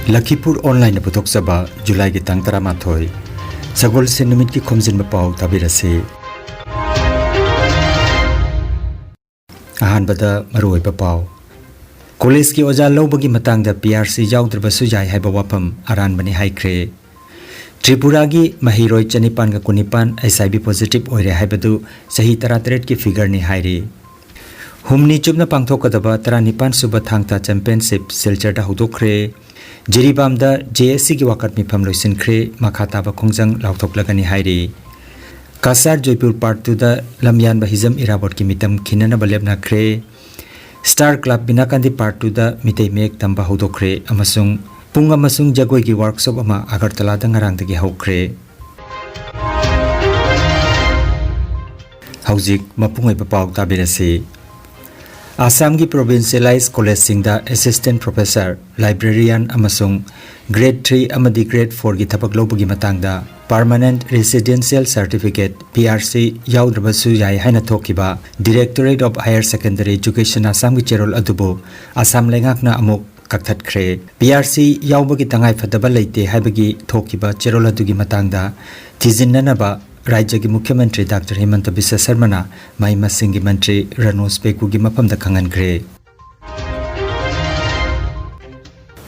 Lakhipuronline puthokchaba July ki tang 13 Sagol se numit ki Khomjinba Pao tabirase Ahanbada maruoiba Pao College ki oja lobagi matangda PRC yaudrbasu jai haiba wapam aranbani haikre Tripura gi mahiroi chanipan ga kunipan SIB positive oire haibadu sahi 13 ki figure ni hairi Humni chupna pangthokadaba 19 suba thangta championship silchar da hudokre Jiribam da JSC ki wakat mifam loisinkhre makhataba khongjang lautoklagani hairi Kasar Joypur part 2 da lamyan ba hizam irabot ki mitam khinana balebna khre Star Club Binakandi part 2 da mitei mek tamba hudokre amasung pung amasung jagoi ki workshop ama Agartala da ngarang dagi hokre Haujik mapungoi ba pau tabirase Assam ki provincialized college singda assistant professor librarian amasung grade 3 amadi grade 4 gi thapak lobagi matangda permanent residential certificate PRC yaudrabasu yai haina thokiba Directorate of Higher Secondary Education Assam gi cherol adubo Assam lengakna amuk kakthatre PRC yaubagi tangai phadaba leite haibagi thokiba cherol adugi matangda thijinnanaba Rajya ki Mukhyamantri Dr. Himanta Biswa Sarmana Mahima Singh ki Mantri Ranos Peku ki mafamda khangankre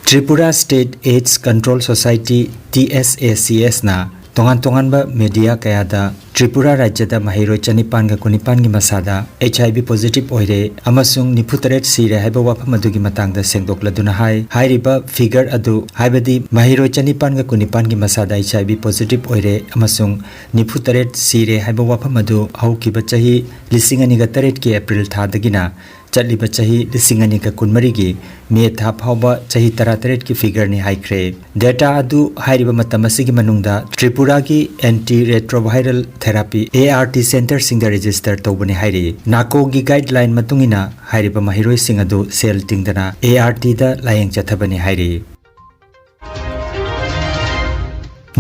Tripura State AIDS Control Society TSACS na tongan ba media kaya da Tripura Rajya da mahiroi chanipan ga kunipan gi masada HIV positive oire amasung niputaret sire haiba wafam adugi matangda sengdokladuna hairiba figure adu haibadi mahiroi chanipan ga kunipan gi masada HIV positive oire amasung niputaret sire haiba wafam adu haukiba chahi lisingani ga taret ki April tha dagina Chatliba chahi lisingani ka kunmari gi me tha phawba chahi 13 ki figure ni haikre data adu hairiba matamasi gi manungda Tripura ki anti retroviral therapy ART center singda register tobani hairi nako gi guideline matungina hairiba mahiroi sing adu sel tingdana ART da layeng chathabani hairi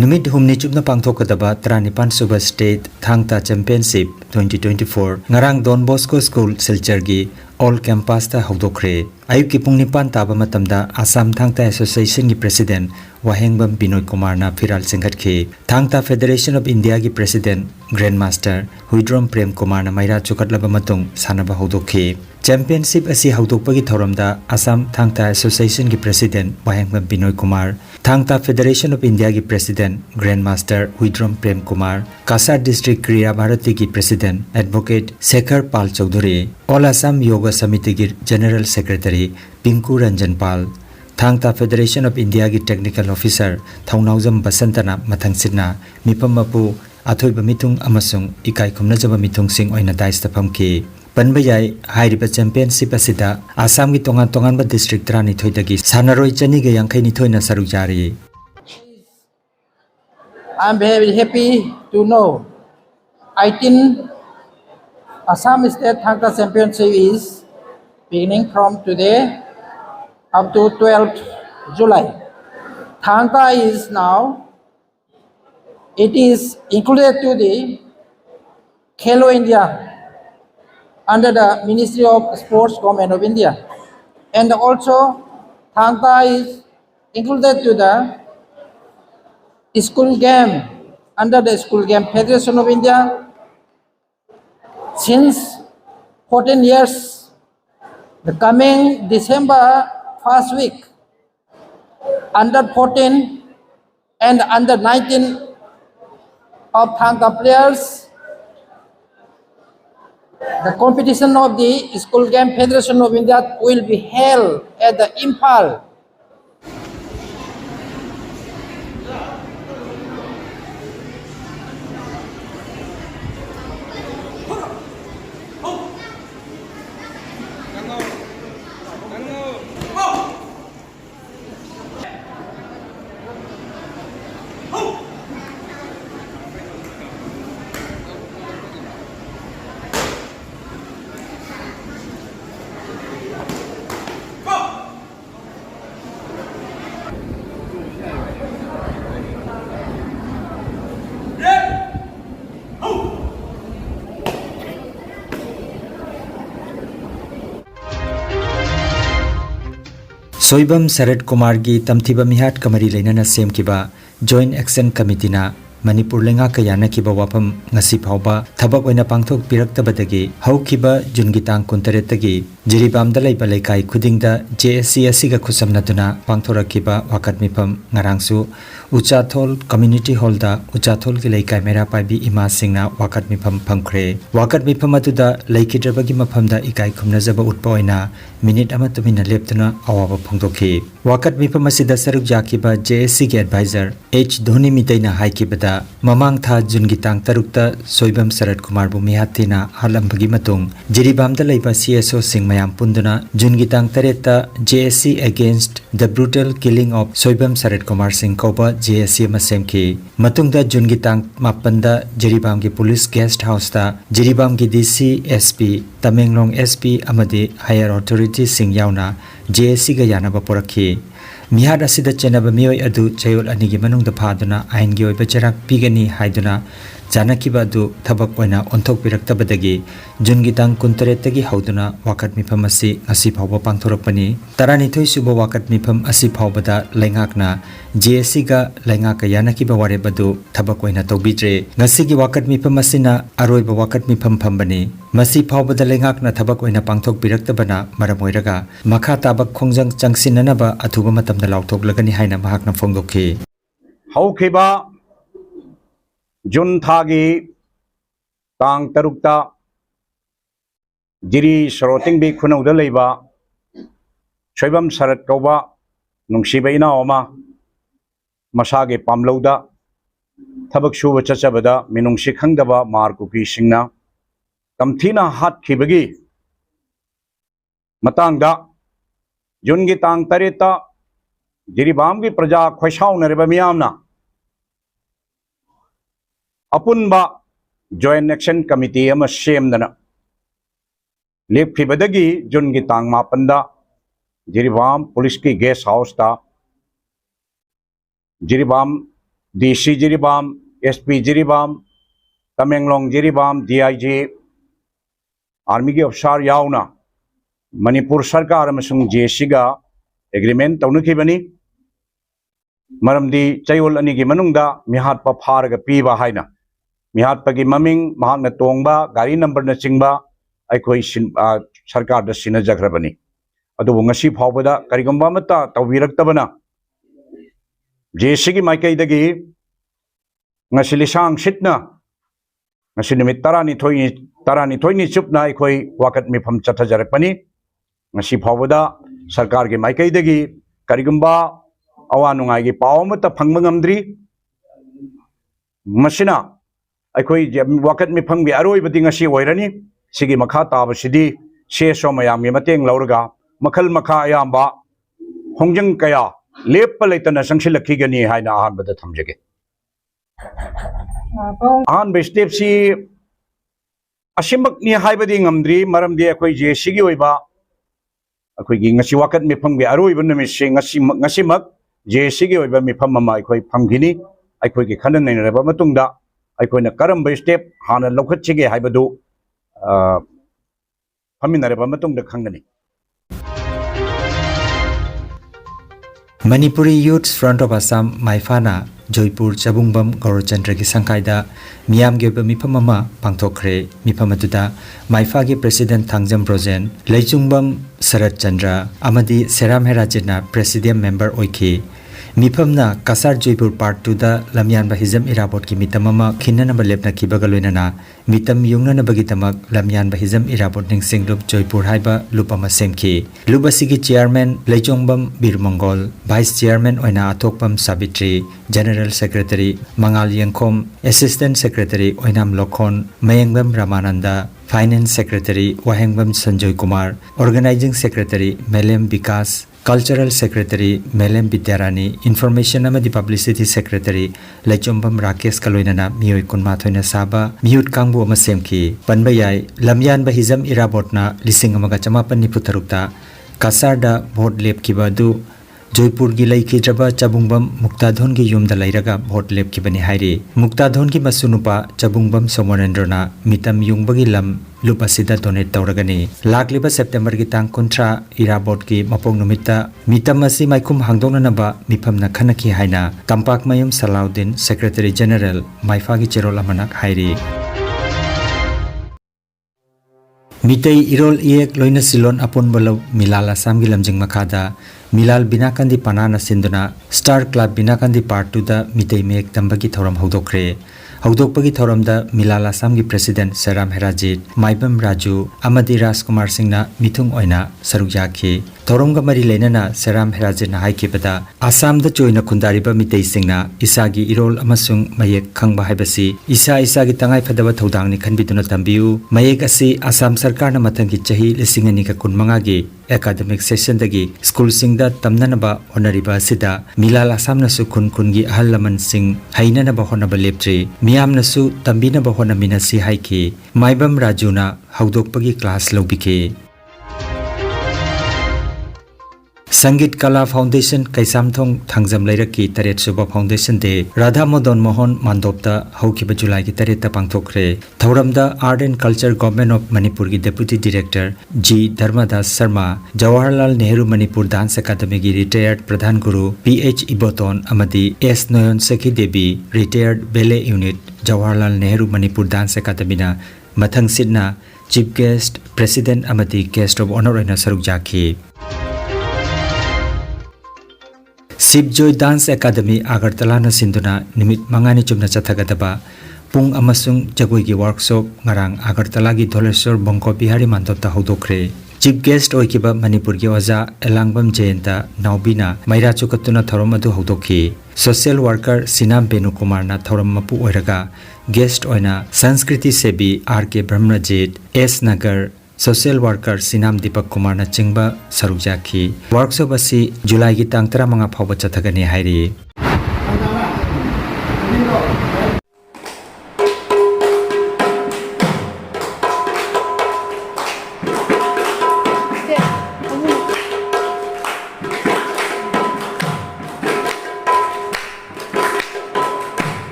Numit humni chupna pangthokadaba 19 suba state thangta championship 2024 ngarang Don Bosco School Silchar gi all campus ta hawdokre ayuk ki pung 9 taba matamda Assam Thangta Association gi president Wahengbam Binoy Kumar na phiral singhatkhe Thangta Federation of India gi president Grandmaster Huidrom Prem Kumar na maira chukatlaba matung sanaba hawdokhe Championship asi hawdokpagi thoramda Assam Thangta Association gi president Wahengbam Binoy Kumar Thangta Federation of India gi president Grandmaster Huidrom Prem Kumar Kasar District Kriya Bharati gi president Advocate Shekhar Pal Chaudhary All Assam Yoga Samiti gi General Secretary Pinku Ranjan Pal Thangta Federation of India gi Technical Officer Thaunaujam Basantana Mathangsidna Mipam Mapu Athoiba Mitung amasung Ikai Khumnajaba Mitung Sing oina daista phamki Panbayai hairiba championship asida Assam gi tongan ba district 32 dagi sanaroi chani ga yangkai ni thoina saruk jari I'm very happy to know 18 Assam State Thangta Championship is beginning from today up to 12th July. Thangta is now, it is included to the Khelo India under the Ministry of Sports Government of India. And also Thangta is included to the school game under the School Game Federation of India. Since 14 years, the coming December first week, under 14 and under 19 of Thangta players, the competition of the School Game Federation of India will be held at the Imphal. Soibam Sarat Kumar gi tamthiba mihat kamari leinana semkiba Joint Action Committee na Manipur lenga kayana kiba wapam ngasi phauba thabak oina pangthok piraktabadagi haukiba jungitang kuntaretagi jiribam dalai balai kai khudingda JSC asiga khusamnaduna pangthorakiba wakat mifam ngarangsu Uchathol Community Hall da Uchathol ki laikai mera paibi ima singna wakat mifam phangkhre wakat mifam atuda laikidrabagi mafamda ikai khumnajaba utpa oina minute ama tumina leptuna awaba phangdokhi wakat mifam asida saruk jakiba JSC ki advisor H Dhoni mitaina haikibada mamang tha jungitang tarukta Soibam Sarat Kumar bu mihatina halambagi matung jiribamda laiba CSO sing mayam punduna jungitang tareta JSC against the brutal killing of Soibam Sarat Kumar Singh Koba JSC masemki matungda jungitang mapanda jiribam ki police guest house ta jiribam ki DC SP Tamenglong SP amadi higher authority sing yauna JSC ga yanaba porakhi mihad asida chenaba mioi adu chayol anigi manungda phaduna ain gi oiba charak pigani haiduna janakiba adu thabak oina onthok piraktabadagi jungitang kuntaretagi hauduna wakat mifam asi asi phawba pangthorakpani taranithoi suba wakat mifam asi phawbada laingakna JSC ga laingaka yanakiba warebadu thabak oina tawbidre ngasigi wakat mifam asina aroiba wakat mifam phambani masi phawbada laingakna thabak oina pangthok piraktabana maram oiraga makha tabak khongjang changsinanaba athuba matamda lauthoklagani haina mahakna phongdokhi haukiba Jun thagi tang tarukta jiri soroting bi khunauda leiba Soibam Sarat Kauba nungsiba ina oma masage pamlauda thabak suba chachabada minungsi khangdaba markuki singna tamthina hat khibagi matangda jungi tang tareta jiribam gi praja khoisau nareba miyamna Apunba Joint Action Committee ama semdana lepkhibadagi jungi tang mapanda jiribam police ki guest house ta jiribam DC jiribam SP jiribam Tamenglong jiribam DIG army ki officer yauna Manipur sarkar amasung JSC ga agreement tawnakhibani maramdi chayol ani gi manungda mihat pa pharaga piba haina mihat pagi maming mahakna tongba gari number na chingba aikoi sarkar da sina jagrabani adu ngasi phawbada karigamba mata tawbiraktabana JSC gi maikai dagi ngasi lisang sitna ngasi nimit tarani thoini chupna aikoi wakat mifam chathajarakpani ngasi phawbada sarkar gi maikai dagi karigamba awa nungai gi paw mata phangba ngamdri masina aikoi wakat mifam gi aroi badi ngasi oirani sigi makha tabasidi she somayam gi mateng lauraga makhal makha ayamba hongjang kaya lepa leitana sangsilakhi gani haina ahan bada thamjage ahan be step si asimak ni haibadi ngamdri maramdi aikoi JSC gi oiba aikoi gi ngasi wakat mifam gi aroi banami se ngasi mak JSC gi oiba mifam ama aikoi phamgini aikoi gi khanan nainaraba matungda aikoi karamba step hana lokhatchige haibadu phaminaraba matungda khangani Manipuri Youth Front of Assam Maifana Joypur Chabungbam Gaurachandra ki sangkaida miyam ge mifam ama pangthokre mifam atuda Maifa gi President Thangjam Brojen Leichungbam Sarat Chandra amadi Seram Herajina Presidium member oikhi mifamna Kasar Joypur Part 2 da Lamyanba Hizam Irabot ki mitamama khinnanaba lepna kibaga loinana mitam yungnana bagitamak Lamyanba Hizam Irabot ningsing lup Joypur haiba lupama semki lubasigi chairman Leichongbam Birmongol vice chairman oina athokpam Sabitri general secretary Mangal Yengkhom assistant secretary oinam Lokhon Mayengbam Ramananda finance secretary Wahengbam Sanjoy Kumar organizing secretary Melem Vikas Cultural Secretary Melem Bidyarani Information amadi Publicity Secretary Leichombam Rakesh Kaloinana Miyoi Kunma Thoina Saba Miyut Kangbu ama semki Panbayai Lamyanba Hizam Irabotna Lising amaga chamapan niputharukta Kasarda vote lep kibadu Joypur gi laikhidraba Chabungbam Muktadhon gi yumda lairaga vote lepkibani hairi Muktadhon gi masunupa Chabungbam Somorendrana mitam yungbagi lam lupa sida donate tauragani lakliba September gi tang kontra irabot gi mapong numita mitam asi maikum hangdongna naba miphamna khanaki haina Tampak Mayum Salaudin Secretary General Maifa gi cherol amanak hairi Mitei irol iek loina silon apon balo Milal Assam gi lamjing makada Milal Binakandi Panana Sinduna Star Club Binakandi Part 2 da Mitei mek tambagi thoram hodokre Haudokpagi thoramda Milal Assam gi President Seram Herajit Maibam Raju Amadi Rajkumar Singh na mithung oina saruk yakhi Thoromga mari leinana Seram Herajit na haikibada Assam da joina khundariba mitei singna isagi irol amasung mayek khangba haibasi isagi tangai phadaba thodangni khanbiduna tambiu mayek asi Assam sarkar na mathangi chahi lisingani ka kunmanga gi academic session dagi school singda tamnanaba honariba sida Milal Assam na su khun gi ahal laman sing hainana ba honaba leptri miyamna su tambina ba hona minasi haiki Maibam Rajuna haudokpagi class lobike Sangit Kala Foundation Kaisamthong Thangjam Lairaki Taret Suba Foundation de Radha Madan Mohan Mandopta Haukiba July ki Tareta Pangthokre Thauramda Art and Culture Government of Manipur ki Deputy Director G Dharmadas Sharma Jawaharlal Nehru Manipur Dance Academy ki Retired Pradhan Guru PH Iboton Amadi S Noyon Sekhi Devi Retired Ballet Unit Jawaharlal Nehru Manipur Dance Academy na Mathang Sidna Chief Guest President Amadi Guest of Honor ena saruk jakhi Sipjoy Dance Academy Agartala na sinduna nimit mangani chumna chathagadaba pung amasung jagoi gi workshop ngarang Agartala gi Dholeswar Bongko Bihari Mandopta hodokre Chief Guest oikiba Manipur gi oja Elangbam Jayanta Naubina Maira chukatuna thorom adu hodokhi Social Worker Sinam Benu Kumar na thorom mapu oiraga Guest oina Sanskriti Sebi RK Brahmajit S Nagar Social Worker Sinam Deepak Kumar na chingba sarukjaki workshop asi July gi tang 15 phawba chathagani hairi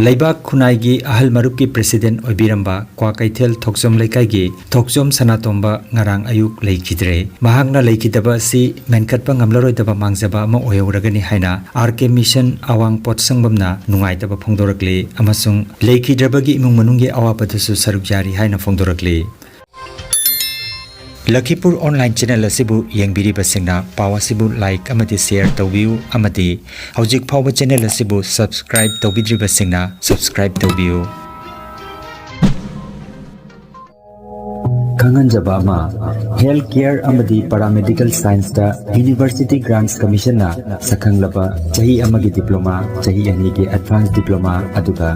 Laibak Khunaigi Ahal Marup ki President Oibiramba Kwakaithel Thokjom Laikai gi Thokjom Sanatomba ngarang ayuk leikidre mahangna leikidaba si menkatpa ngamlaroi daba mangjaba ma oyoragani haina RK Mission Awang Pot Sangbamna nungai daba phongdorakle amasung leikidrabagi imung manunggi awapadasu saruk jari haina phongdorakle Lakhipuronline channel asibu yengbiriba singna pawa sibu like amati share tawbiu amati hojik phawba channel asibu subscribe tawbidriba singna subscribe tawbiu Kanganjaba ma Healthcare amadi Paramedical Science da University Grants Commission na sakhanglaba chahi amagi diploma chahi anigi advanced diploma aduga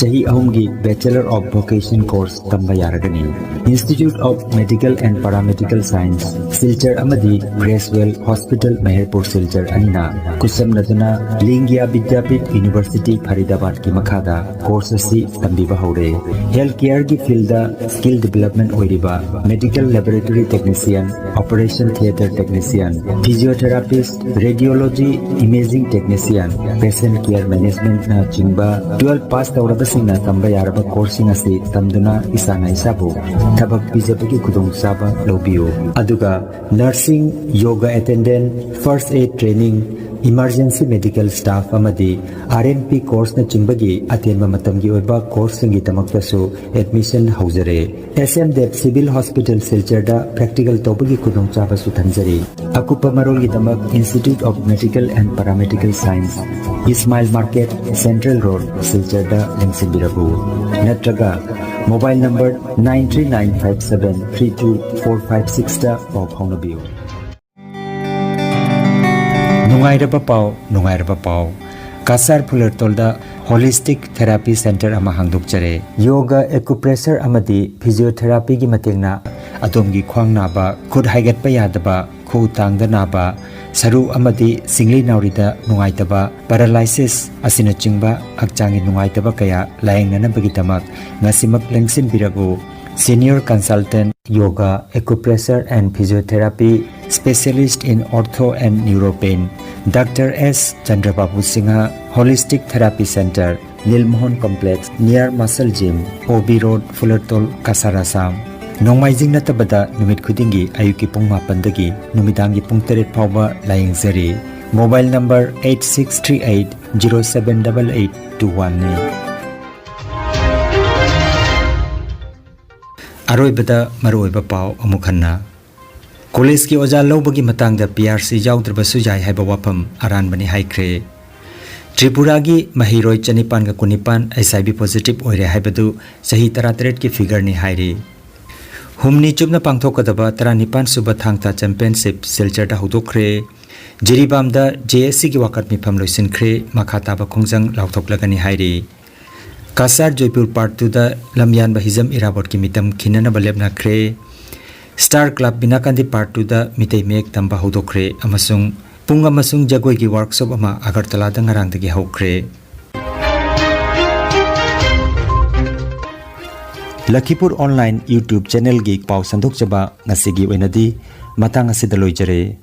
chahi ahumgi Bachelor of Vocation course tamba yaragani Institute of Medical and Paramedical Science Silchar amadi Gracewell Hospital Meherpur Silchar anina kusam naduna Lingya Vidyapit University Faridabad ki makhada course asi tambiba hore Healthcare ki field da skill development oiriba Medical Laboratory Technician, Operation Theatre Technician, Physiotherapist, Radiology Imaging Technician, Patient Care Management na chingba 12 pass tawrabasing na tamba yaraba coursing asi tamduna isana isabu thabak pijabagi khudong saba lobiyo aduga nursing yoga attendant first aid training emergency medical staff amadi RNP course na chimbagi atenba matamgi oiba course singi tamaktasu admission haujare SMDEP Civil Hospital Silcharda practical tobagi kudong chaba su thanjari akupa marol gi tamak Institute of Medical and Paramedical Science Ismail Market Central Road Silcharda Lengsimbirabu natraga mobile number 939573245 da pau phaunabiu Nungairaba Pao Kasar Pulertolda Holistic Therapy Center ama hangdokjare Yoga Acupressure amadi Physiotherapy gi matengna adomgi khwang naba khud haigatpa yadaba khu tangda naba saru amadi singli naurida nungaitaba paralysis asina chingba hakchangi nungaitaba kaya laengnana bagidamak ngasimak lengsin biragu Senior Consultant Yoga, Acupressure and Physiotherapy Specialist in Ortho and Neuropain Dr. S. Chandrababu Singha Holistic Therapy Center Nilmohon Complex near Muscle Gym OB Road Fullertol Kasarasam Nongmaijing natabada numit khudingi ayuki pung 8 dagi numidangi pung 3 phawba layengzari Mobile number 8638078821 ni Aroibada maroiba pau amukhanna College ki oja lobagi matangda PRC yaudrbasu jai haiba wapam aran bani haikre Tripura gi mahiroi chanipan ga kunipan SIV positive oire haibadu sahi 33 ki figure ni hairi Humni chubna pangthokadaba 39 suba thangta championship silchar da hudokre Jiribamda JSC gi wakat mifam loisinkhre makhata ba khongjang lautoklagani hairi Kasar Joypur Part 2 da Lamyan Bahizam Irabot ki mitam khinana balebna kre Star Club Binakandi Part 2 da mitei mek tamba hodokre amasung pung amasung jagoi gi workshop ama Agartala da ngarang dagi hokre Lakhipuronline YouTube channel gi pau sandok jaba ngasigi oinadi matang asida loijare